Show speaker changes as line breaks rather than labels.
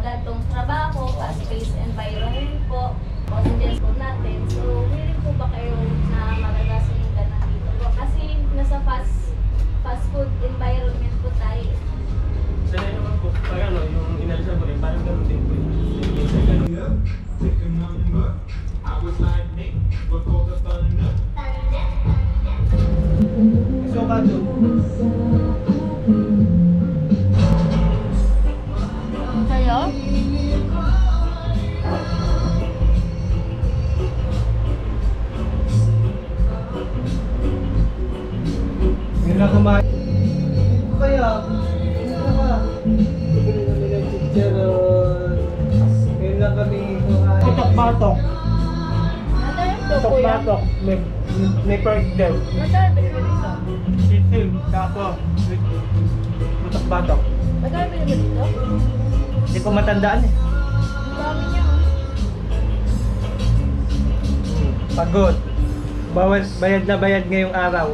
gantong trabaho, fast-paced environment po, audience po natin. So, willing po ba kayo na maranasan yung ganang dito po? Kasi nasa fast food environment po tayo.
Sanay naman po, parang yung inalisan ko rin, parang gano'n din po yun. So, kato.
Kayo?
Ngayon lang kumain. Kaya, bibili kami ng chicharon. Ngayon lang kami kumain. Putok-batok. Putok-batok. May pork daw.
Magkano dito?
Sisil, kaso. Putok-batok.
Magkano dito?
Hindi ko matandaan eh.
Ang dami niya.
Pagod. Bayad na bayad ngayong araw.